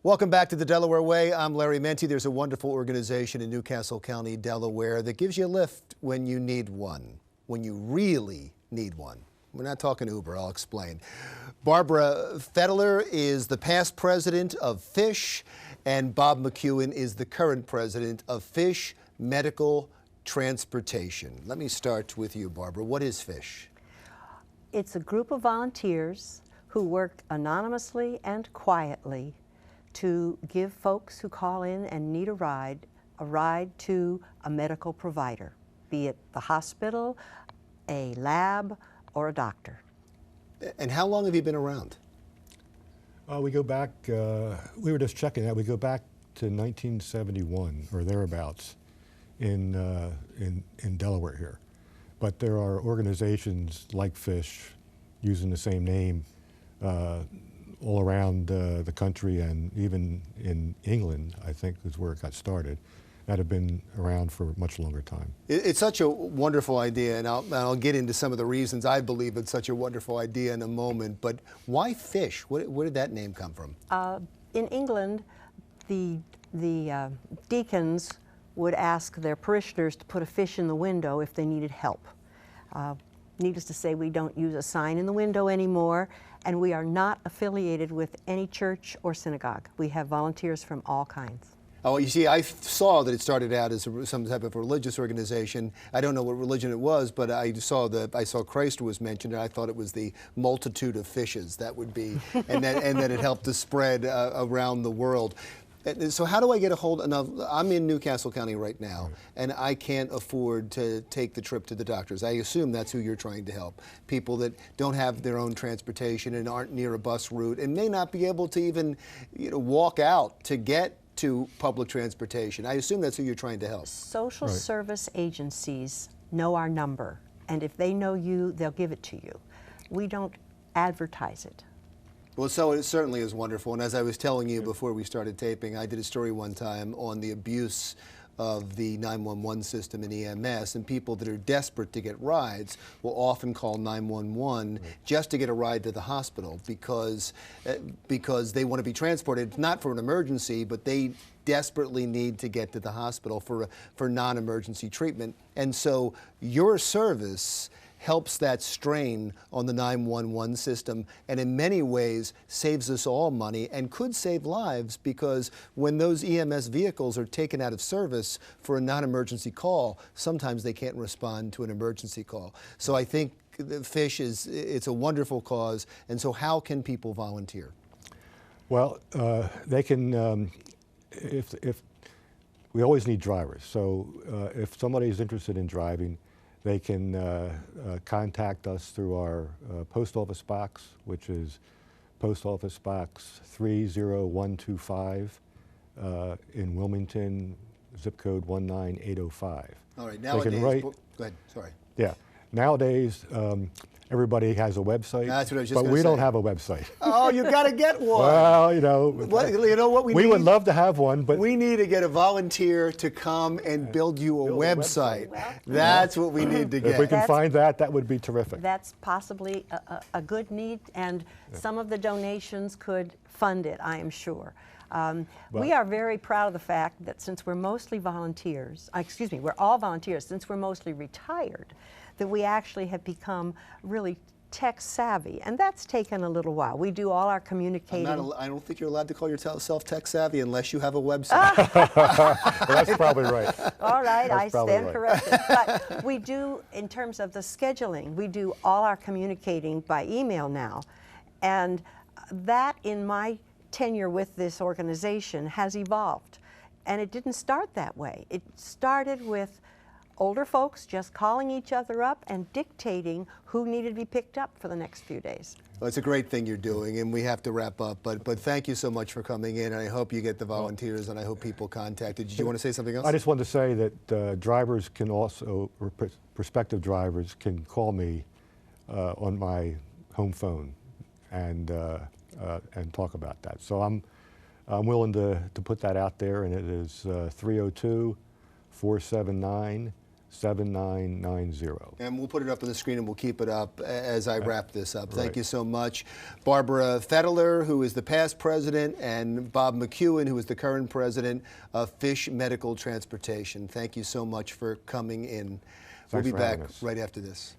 Welcome back to the Delaware Way. I'm Larry Menti. There's a wonderful organization in Newcastle County, Delaware, that gives you a lift when you need one, when you really need one. We're not talking Uber, I'll explain. Barbara Fedeler is the past president of FISH, and Bob McKeown is the current president of FISH Medical Transportation. Let me start with you, Barbara. What is FISH? It's a group of volunteers who work anonymously and quietly to give folks who call in and need a ride to a medical provider, be it the hospital, a lab, or a doctor. And how long have you been around? We go back, we were just checking that, we go back to 1971 or thereabouts in Delaware here. But there are organizations like FISH using the same name all around the country, and even in England, I think is where it got started, that have been around for a much longer time. It's such a wonderful idea, and I'll get into some of the reasons I believe it's such a wonderful idea in a moment, but why FISH? Where did that name come from? In England, the deacons would ask their parishioners to put a fish in the window if they needed help. Needless to say, we don't use a sign in the window anymore, and we are not affiliated with any church or synagogue. We have volunteers from all kinds. Oh, you see, I saw that it started out as some type of religious organization. I don't know what religion it was, but I saw Christ was mentioned, and I thought it was the multitude of fishes that would be, and that it helped to spread around the world. So how do I get a hold of, I'm in Newcastle County right now, and I can't afford to take the trip to the doctors. I assume that's who you're trying to help. People that don't have their own transportation and aren't near a bus route and may not be able to even walk out to get to public transportation. I assume that's who you're trying to help. Social service agencies know our number, and if they know you, they'll give it to you. We don't advertise it. Well, so it certainly is wonderful, and as I was telling you before we started taping, I did a story one time on the abuse of the 911 system in EMS, and people that are desperate to get rides will often call 911 just to get a ride to the hospital because they want to be transported, not for an emergency, but they desperately need to get to the hospital for non-emergency treatment. And so your service helps that strain on the 911 system, and in many ways saves us all money and could save lives, because when those EMS vehicles are taken out of service for a non-emergency call, sometimes they can't respond to an emergency call. So I think the FISH it's a wonderful cause, and so how can people volunteer? Well, they can, if we always need drivers, so if somebody is interested in driving, they can contact us through our post office box, which is Post Office Box 30125 in Wilmington, zip code 19805. All right, nowadays, go ahead, sorry. Yeah, nowadays everybody has a website, that's what I was just but we don't have a website. Oh, you got to get one. Well, you know what we need? We would love to have one, but we need to get a volunteer to come and build you a website. That's what we need to get. If we can find that, that would be terrific. That's possibly a good need, and some of the donations could fund it, I am sure. We are very proud of the fact that since we're mostly volunteers, we're all volunteers, since we're mostly retired, that we actually have become really tech savvy, and that's taken a little while. We do all our communicating. I don't think you're allowed to call yourself tech savvy unless you have a website. Well, that's probably right. All right, that's I stand right. corrected. But we do, in terms of the scheduling, we do all our communicating by email now, and that, in my tenure with this organization, has evolved. And it didn't start that way. It started with older folks just calling each other up and dictating who needed to be picked up for the next few days. Well, it's a great thing you're doing, and we have to wrap up, but thank you so much for coming in, and I hope you get the volunteers, and I hope people contact you. Did you want to say something else? I just wanted to say that drivers can also, or prospective drivers can call me on my home phone and talk about that. So I'm willing to put that out there, and it is 302-479 7990. And we'll put it up on the screen and we'll keep it up as I wrap this up. Thank Right. you so much. Barbara Fedeler, who is the past president, and Bob McKeown, who is the current president of Fish Medical Transportation. Thank you so much for coming in. We'll Thanks be for back having us. right after this.